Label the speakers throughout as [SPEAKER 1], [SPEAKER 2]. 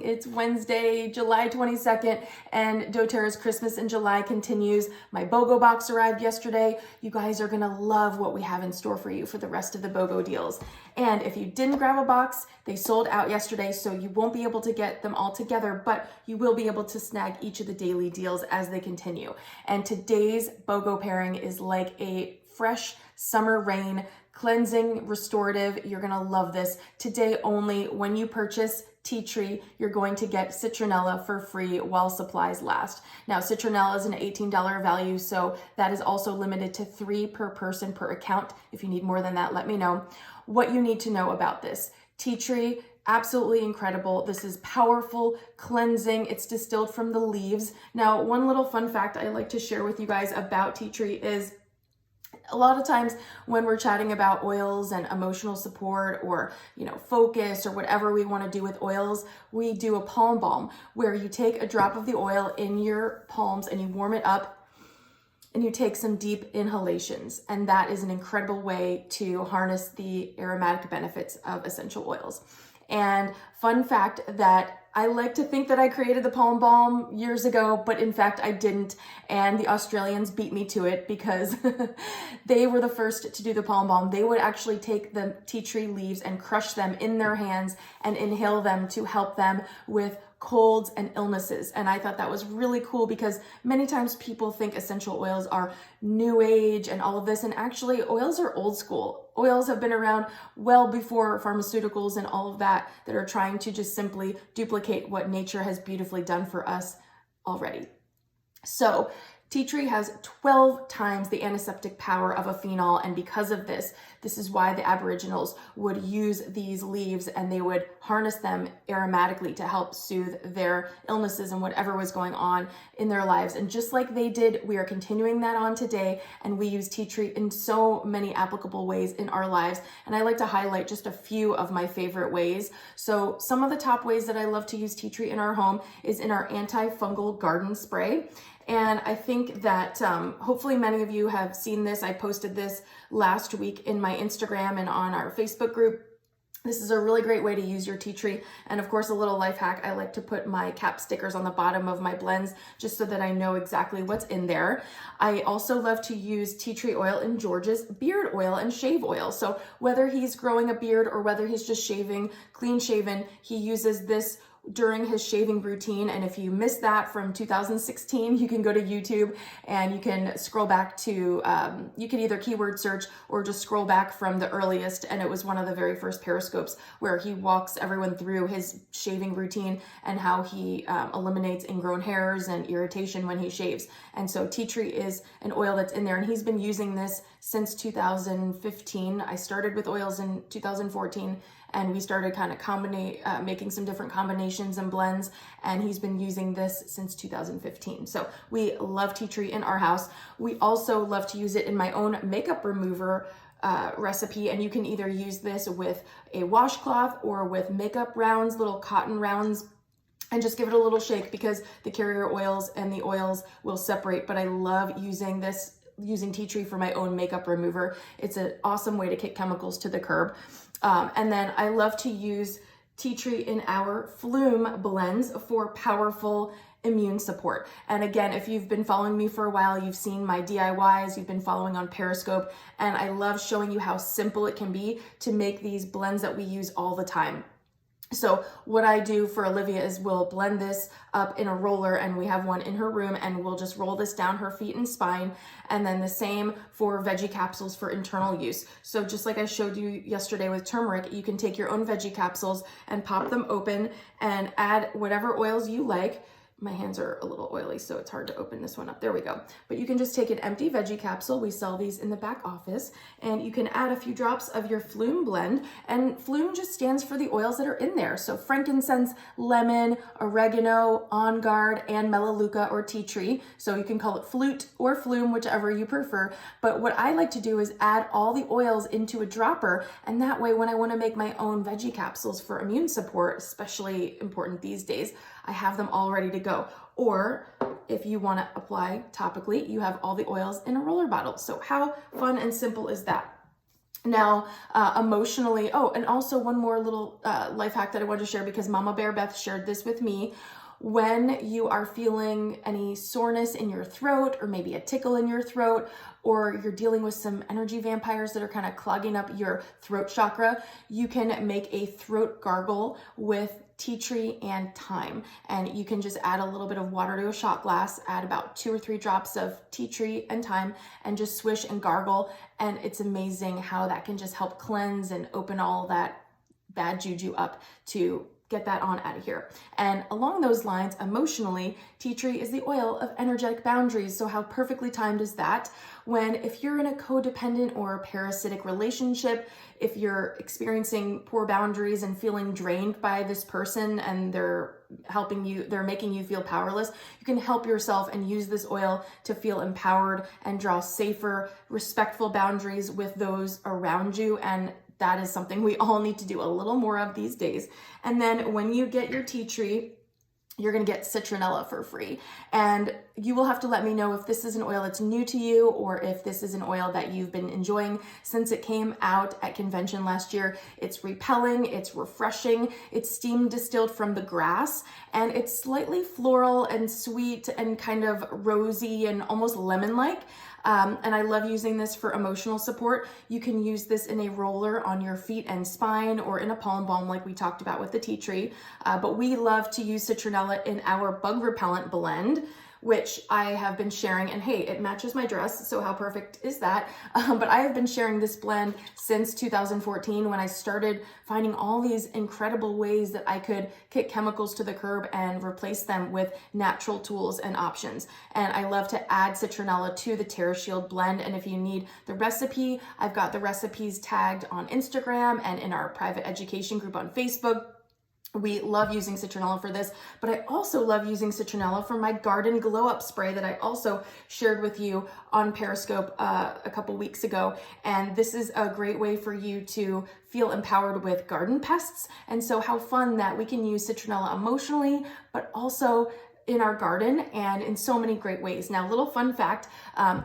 [SPEAKER 1] It's Wednesday, July 22nd, and doTERRA's Christmas in July continues. My BoGo box arrived yesterday. You guys are gonna love what we have in store for you for the rest of the BoGo deals. And if you didn't grab a box, they sold out yesterday, so you won't be able to get them all together, but you will be able to snag each of the daily deals as they continue. And today's BoGo pairing is like a fresh summer rain, cleansing, restorative. You're gonna love this. Today only, when you purchase Tea Tree, you're going to get Citronella for free while supplies last. Now, Citronella is an $18 value, so that is also limited to 3 per person per account. If you need more than that, let me know. What you need to know about this. Tea Tree, absolutely incredible. This is powerful, cleansing. It's distilled from the leaves. Now, one little fun fact I like to share with you guys about Tea Tree is a lot of times when we're chatting about oils and emotional support or, focus or whatever we want to do with oils, we do a palm balm where you take a drop of the oil in your palms and you warm it up and you take some deep inhalations. And that is an incredible way to harness the aromatic benefits of essential oils. And fun fact that I like to think that I created the palm balm years ago, but in fact I didn't. And the Australians beat me to it because they were the first to do the palm balm. They would actually take the tea tree leaves and crush them in their hands and inhale them to help them with colds and illnesses. And I thought that was really cool because many times people think essential oils are new age and all of this. And actually oils are old school. Oils have been around well before pharmaceuticals and all of that are trying to just simply duplicate what nature has beautifully done for us already. So tea tree has 12 times the antiseptic power of a phenol, and because of this is why the Aboriginals would use these leaves and they would harness them aromatically to help soothe their illnesses and whatever was going on in their lives. And just like they did, we are continuing that on today, and we use tea tree in so many applicable ways in our lives. And I like to highlight just a few of my favorite ways. So some of the top ways that I love to use tea tree in our home is in our anti-fungal garden spray. And I think that hopefully many of you have seen this. I posted this last week in my Instagram and on our Facebook group. This is a really great way to use your tea tree. And of course, a little life hack, I like to put my cap stickers on the bottom of my blends just so that I know exactly what's in there. I also love to use tea tree oil in George's beard oil and shave oil. So whether he's growing a beard or whether he's just shaving, clean shaven, he uses this during his shaving routine. And if you missed that from 2016, you can go to YouTube and you can scroll back to, you can either keyword search or just scroll back from the earliest. And it was one of the very first Periscopes where he walks everyone through his shaving routine and how he eliminates ingrown hairs and irritation when he shaves. And so tea tree is an oil that's in there, and he's been using this since 2015. I started with oils in 2014. And we started kind of making some different combinations and blends, and he's been using this since 2015. So we love tea tree in our house. We also love to use it in my own makeup remover recipe, and you can either use this with a washcloth or with makeup rounds, little cotton rounds, and just give it a little shake because the carrier oils and the oils will separate. But I love using tea tree for my own makeup remover. It's an awesome way to kick chemicals to the curb. And then I love to use tea tree in our Flume blends for powerful immune support. And again, if you've been following me for a while, you've seen my DIYs, you've been following on Periscope, and I love showing you how simple it can be to make these blends that we use all the time. So what I do for Olivia is we'll blend this up in a roller, and we have one in her room, and we'll just roll this down her feet and spine. And then the same for veggie capsules for internal use. So just like I showed you yesterday with turmeric, you can take your own veggie capsules and pop them open and add whatever oils you like. My hands are a little oily, so it's hard to open this one up. There we go. But you can just take an empty veggie capsule. We sell these in the back office, and you can add a few drops of your Flume blend. And Flume just stands for the oils that are in there. So frankincense, lemon, oregano, on guard, and melaleuca or tea tree. So you can call it flute or Flume, whichever you prefer. But what I like to do is add all the oils into a dropper, and that way when I want to make my own veggie capsules for immune support, especially important these days, I have them all ready to go. Or if you want to apply topically, you have all the oils in a roller bottle. So how fun and simple is that? Now, emotionally, oh, and also one more little life hack that I wanted to share because Mama Bear Beth shared this with me. When you are feeling any soreness in your throat or maybe a tickle in your throat, or you're dealing with some energy vampires that are kind of clogging up your throat chakra, you can make a throat gargle with tea tree and thyme. And you can just add a little bit of water to a shot glass, add about 2 or 3 drops of tea tree and thyme, and just swish and gargle. And it's amazing how that can just help cleanse and open all that bad juju up to get that on out of here. And along those lines, emotionally, tea tree is the oil of energetic boundaries. So how perfectly timed is that? When if you're in a codependent or a parasitic relationship, if you're experiencing poor boundaries and feeling drained by this person and they're making you feel powerless, you can help yourself and use this oil to feel empowered and draw safer, respectful boundaries with those around you. And that is something we all need to do a little more of these days. And then when you get your tea tree, you're gonna get Citronella for free. And you will have to let me know if this is an oil that's new to you or if this is an oil that you've been enjoying since it came out at convention last year. It's repelling, it's refreshing, it's steam distilled from the grass, and it's slightly floral and sweet and kind of rosy and almost lemon-like. And I love using this for emotional support. You can use this in a roller on your feet and spine or in a pollen balm like we talked about with the tea tree. But we love to use Citronella in our bug repellent blend, which I have been sharing, and hey, it matches my dress, so how perfect is that? But I have been sharing this blend since 2014 when I started finding all these incredible ways that I could kick chemicals to the curb and replace them with natural tools and options. And I love to add Citronella to the TerraShield blend, and if you need the recipe, I've got the recipes tagged on Instagram and in our private education group on Facebook. We love using Citronella for this, but I also love using Citronella for my garden glow up spray that I also shared with you on Periscope a couple weeks ago. And this is a great way for you to feel empowered with garden pests. And so how fun that we can use Citronella emotionally, but also in our garden and in so many great ways. Now, little fun fact,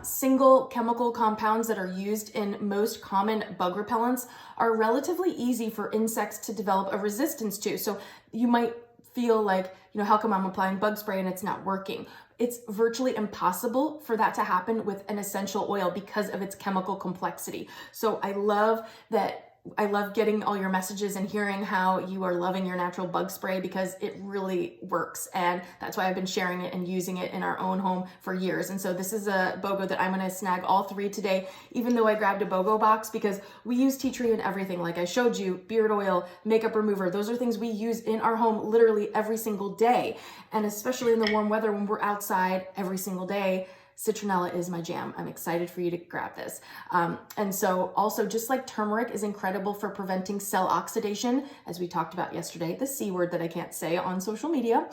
[SPEAKER 1] single chemical compounds that are used in most common bug repellents are relatively easy for insects to develop a resistance to. So you might feel like, how come I'm applying bug spray and it's not working? It's virtually impossible for that to happen with an essential oil because of its chemical complexity. So I love getting all your messages and hearing how you are loving your natural bug spray because it really works. And that's why I've been sharing it and using it in our own home for years. And so this is a BoGo that I'm gonna snag all 3 today, even though I grabbed a BoGo box because we use tea tree in everything. Like I showed you, beard oil, makeup remover, those are things we use in our home literally every single day. And especially in the warm weather when we're outside every single day, Citronella is my jam. I'm excited for you to grab this. And so also, just like turmeric is incredible for preventing cell oxidation, as we talked about yesterday, the C word that I can't say on social media,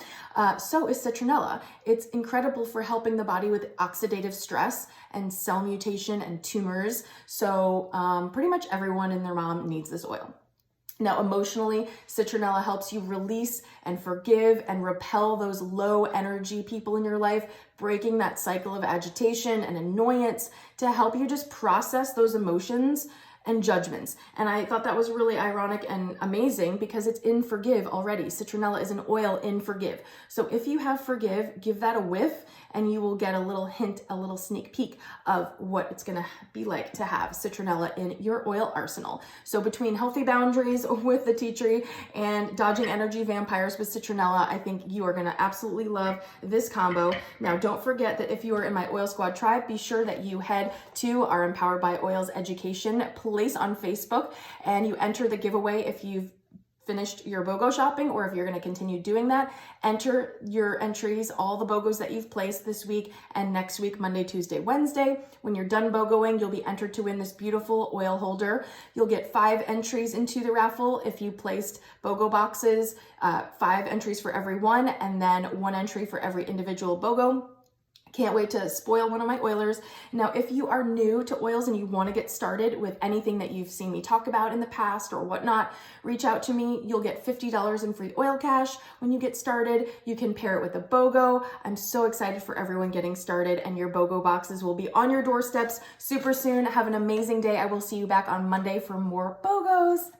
[SPEAKER 1] so is Citronella. It's incredible for helping the body with oxidative stress and cell mutation and tumors. So pretty much everyone and their mom needs this oil. Now, emotionally, Citronella helps you release and forgive and repel those low energy people in your life, breaking that cycle of agitation and annoyance to help you just process those emotions and judgments. And I thought that was really ironic and amazing because it's in forgive already. Citronella is an oil in forgive. So if you have forgive, give that a whiff and you will get a little hint, a little sneak peek of what it's gonna be like to have Citronella in your oil arsenal. So between healthy boundaries with the tea tree and dodging energy vampires with Citronella, I think you are gonna absolutely love this combo. Now, don't forget that if you are in my Oil Squad tribe, be sure that you head to our Empowered by Oils education place on Facebook and you enter the giveaway if you've finished your BoGo shopping or if you're going to continue doing that. Enter your entries, all the BoGos that you've placed this week and next week, Monday, Tuesday, Wednesday. When you're done BoGoing, you'll be entered to win this beautiful oil holder. You'll get 5 entries into the raffle if you placed BoGo boxes, 5 entries for every one, and then 1 entry for every individual BoGo. Can't wait to spoil one of my oilers. Now, if you are new to oils and you want to get started with anything that you've seen me talk about in the past or whatnot, reach out to me. You'll get $50 in free oil cash when you get started. You can pair it with a BoGo. I'm so excited for everyone getting started, and your BoGo boxes will be on your doorsteps super soon. Have an amazing day. I will see you back on Monday for more BoGos.